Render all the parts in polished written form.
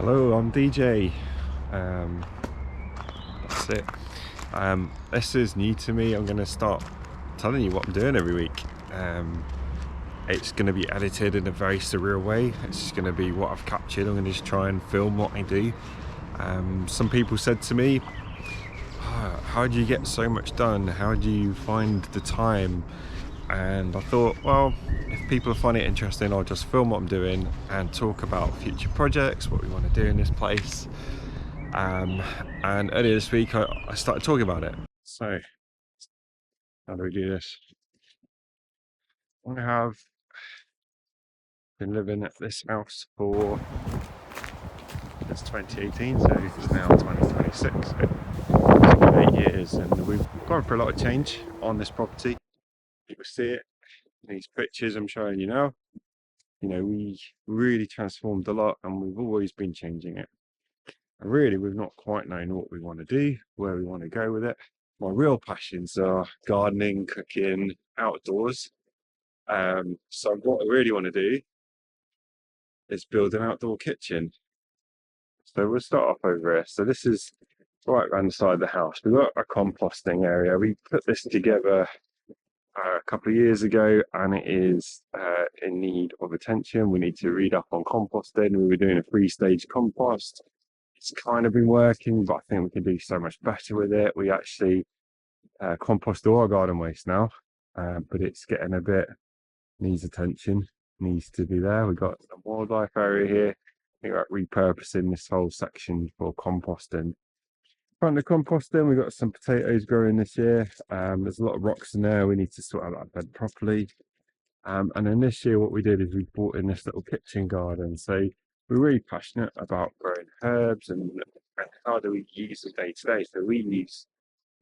Hello, I'm DJ. Um, that's it. This is new to me. I'm going to start telling you what I'm doing every week. It's going to be edited in a very surreal way. It's just going to be what I've captured. I'm going to just try and film what I do. Some people said to me, how do you get so much done? How do you find the time? And I thought, well, if people find it interesting, I'll just film what I'm doing and talk about future projects, what we want to do in this place. And earlier this week I started talking about it. So how do we do this? I have been living at this house since 2018, so it's now 2026. It's been 8 years, and we've gone for a lot of change on this property. You will see it in these pictures I'm showing you now. You know, we really transformed a lot, and we've always been changing it. And really, we've not quite known what we want to do, where we want to go with it. My real passions are gardening, cooking, outdoors. So what I really want to do is build an outdoor kitchen. So we'll start off over here. So this is right around the side of the house. We've got a composting area. We put this together a couple of years ago, and it is in need of attention. We need to read up on composting. We were doing a 3-stage compost. It's kind of been working, but I think we can do so much better with it. We actually compost all our garden waste now, but it's getting a bit, needs attention, needs to be there. We've got a wildlife area here. We're repurposing this whole section for composting. Front of composting, we've got some potatoes growing this year. There's a lot of rocks in there. We need to sort out that bed properly. And then this year what we did is we brought in this little kitchen garden. So we're really passionate about growing herbs and how do we use them day to day. So we use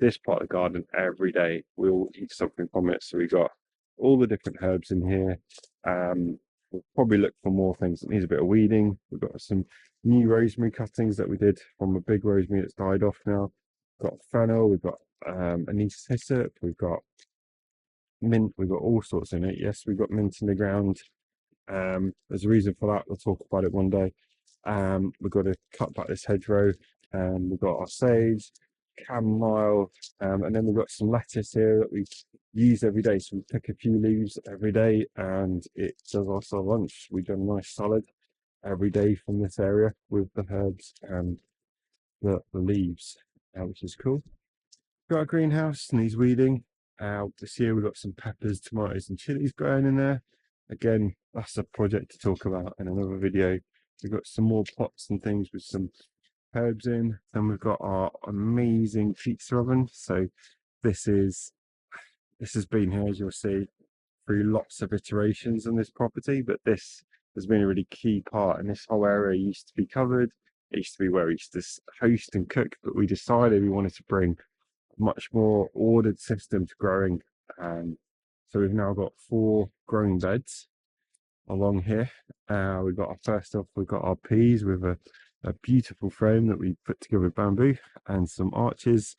this part of the garden every day. We'll eat something from it. So we got all the different herbs in here. We'll probably look for more things that needs a bit of weeding. We've got some new rosemary cuttings that we did from a big rosemary that's died off now. We've got fennel, we've got anise hyssop, we've got mint, we've got all sorts in it. Yes, we've got mint in the ground. There's a reason for that. We'll talk about it one day. We've got to cut back this hedgerow. We've got our sage, chamomile, and then we've got some lettuce here that we use every day. So we pick a few leaves every day, and it does us our lunch. We've done a nice salad every day from this area with the herbs and the leaves, which is cool. Got a greenhouse, needs weeding. This year we've got some peppers, tomatoes, and chilies growing in there. Again, that's a project to talk about in another video. We've got some more pots and things with some herbs in. Then we've got our amazing pizza oven. So this has been here, as you'll see, through lots of iterations on this property, but this has been a really key part. And this whole area used to be covered. It used to be where we used to host and cook, but we decided we wanted to bring a much more ordered system to growing. So we've now got 4 growing beds along here. We've got we've got our peas with a beautiful frame that we put together with bamboo and some arches.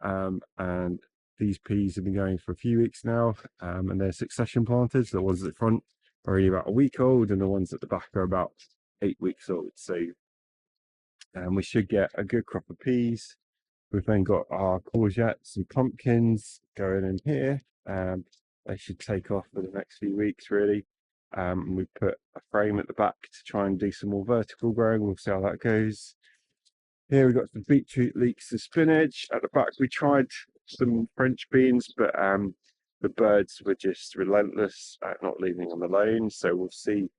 And these peas have been going for a few weeks now, and they're succession planted. So the ones at the front are only about a week old, and the ones at the back are about 8 weeks old. So we should get a good crop of peas. We've then got our courgettes and pumpkins going in here. They should take off for the next few weeks, really. We put a frame at the back to try and do some more vertical growing. We'll see how that goes. Here we've got some beetroot, leeks, and spinach. At the back we tried some French beans, but the birds were just relentless at not leaving them alone. So we'll see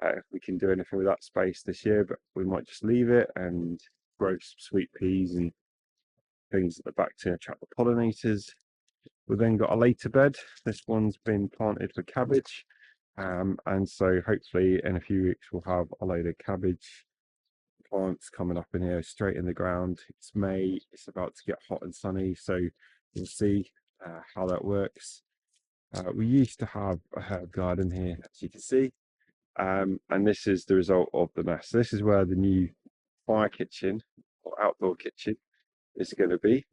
if we can do anything with that space this year, but we might just leave it and grow some sweet peas and things at the back to attract the pollinators. We've then got a later bed. This one's been planted for cabbage, and so hopefully in a few weeks we'll have a load of cabbage plants coming up in here straight in the ground. It's May, it's about to get hot and sunny, so we'll see how that works. We used to have a herb garden here, as you can see, and this is the result of the mess. This is where the new fire kitchen or outdoor kitchen is going to be.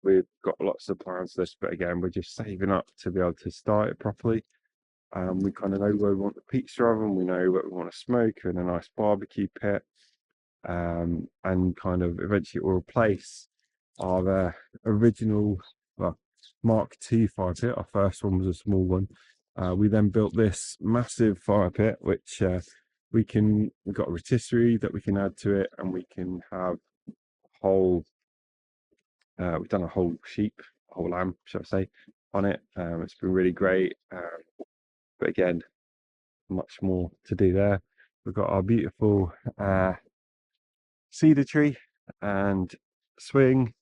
We've got lots of plans for this, but again, we're just saving up to be able to start it properly. We kind of know where we want the pizza oven, we know what we want to smoke, and a nice barbecue pit. and kind of eventually it will replace our original, well, Mark II fire pit. Our first one was a small one. We then built this massive fire pit, which we've got a rotisserie that we can add to it, and we can have a whole, we've done a whole sheep, a whole lamb, shall I say, on it. It's been really great. But again, much more to do there. We've got our beautiful cedar tree and swing.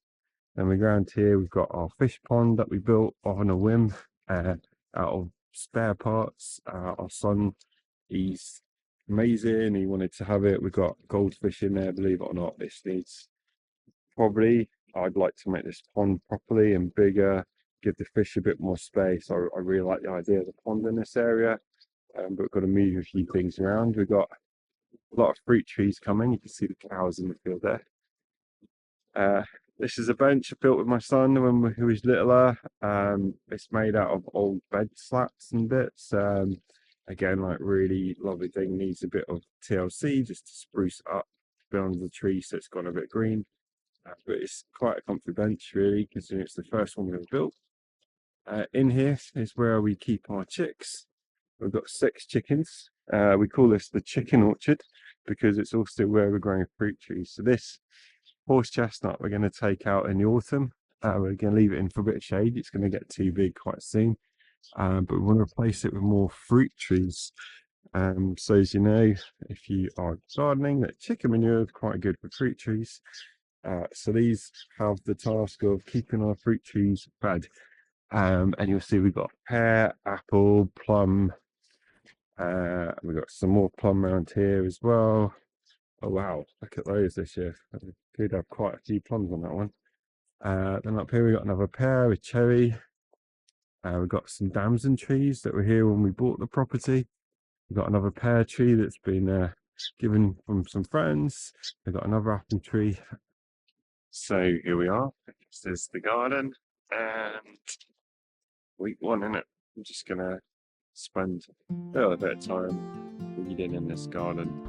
Then we go around here, we've got our fish pond that we built on a whim out of spare parts. Our son, he's amazing, he wanted to have it. We've got goldfish in there, believe it or not. This needs, probably, I'd like to make this pond properly and bigger, give the fish a bit more space. I really like the idea of the pond in this area, but we've got to move a few things around. We've got a lot of fruit trees coming. You can see the cows in the field there. This is a bench I built with my son when he was littler. It's made out of old bed slats and bits. Again, like really lovely thing. Needs a bit of TLC just to spruce it up. Been under the tree, so it's gone a bit green. But it's quite a comfy bench, really, considering it's the first one we ever built. In here is where we keep our chicks. We've got 6 chickens. We call this the chicken orchard because it's also where we're growing fruit trees. So this horse chestnut we're going to take out in the autumn. We're going to leave it in for a bit of shade. It's going to get too big quite soon, but we want to replace it with more fruit trees. So as you know, if you are gardening, that chicken manure is quite good for fruit trees. So these have the task of keeping our fruit trees fed, and you'll see we've got pear, apple, plum. We've got some more plum around here as well. Oh wow, look at those this year. I could have quite a few plums on that one. Then up here we got another pear with cherry. We've got some damson trees that were here when we bought the property. We've got another pear tree that's been given from some friends. We've got another apple tree. So here we are. This is the garden, and week 1 in it. I'm just gonna spend a little bit of time weeding in this garden.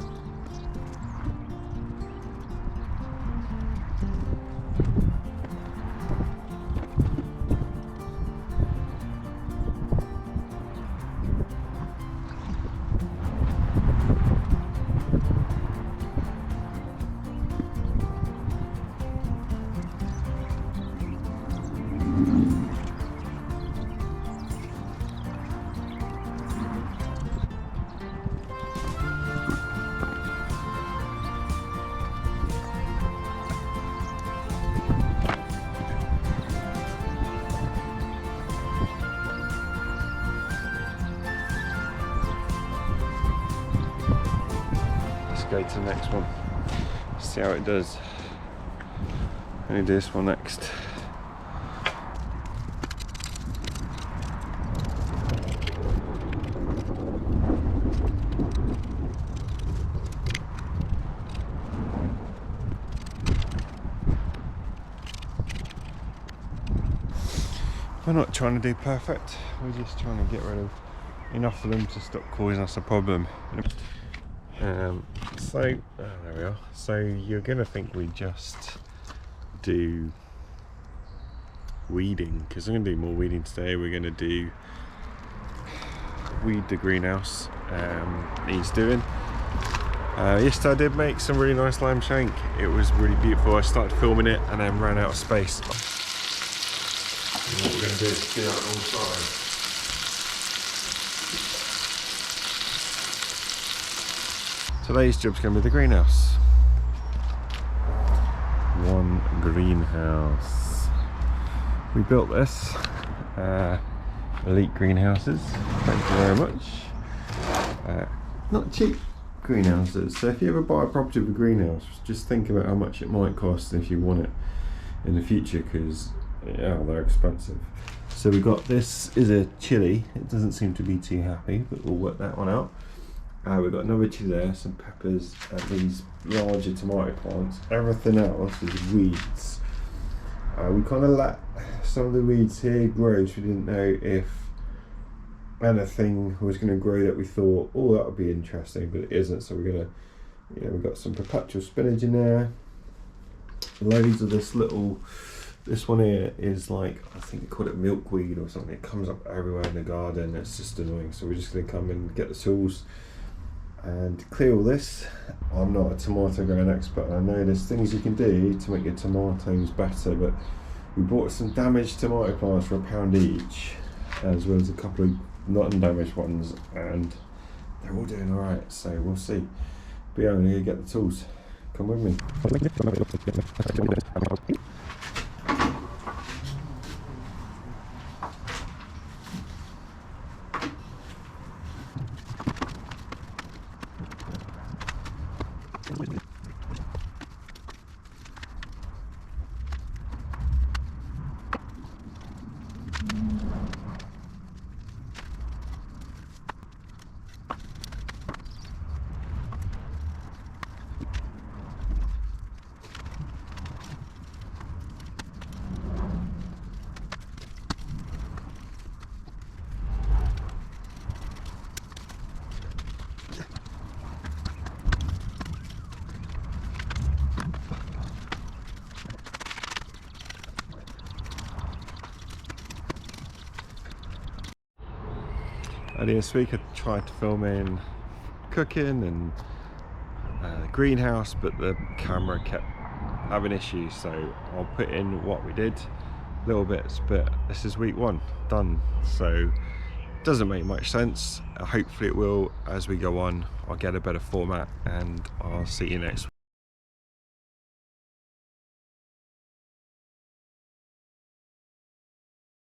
Go to the next one, see how it does. I'm gonna do this one next. We're not trying to do perfect, we're just trying to get rid of enough of them to stop causing us a problem. There we are. So you're gonna think we just do weeding, because I'm gonna do more weeding today. We're gonna do weed the greenhouse. He's doing. Yesterday I did make some really nice lamb shank. It was really beautiful. I started filming it and then ran out of space. And what we're gonna do is do that on all sides. Today's job's going to be the greenhouse. One greenhouse. We built this. Elite greenhouses. Thank you very much. Not cheap greenhouses. So if you ever buy a property with a greenhouse, just think about how much it might cost if you want it in the future, because yeah, they're expensive. So we got, this is a chilli. It doesn't seem to be too happy, but we'll work that one out. We've got another chilli there, some peppers, and these larger tomato plants. Everything else is weeds. We kind of let some of the weeds here grow, so we didn't know if anything was going to grow that we thought, oh, that would be interesting, but it isn't. So we're going to Yeah, we've got some perpetual spinach in there. Loads of this little, this one here is like, I think they call it milkweed or something. It comes up everywhere in the garden. It's just annoying. So we're just going to come and get the tools and clear all this. I'm not a tomato growing expert, and I know there's things you can do to make your tomatoes better, but we bought some damaged tomato plants for £1 each, as well as a couple of not undamaged ones, and they're all doing alright, so we'll see. But yeah, I'm going to get the tools. Come with me. Earlier this week I tried to film in cooking and the greenhouse, but the camera kept having issues, so I'll put in what we did, little bits, but this is week 1 done, so it doesn't make much sense. Hopefully it will as we go on. I'll get a better format and I'll see you next week.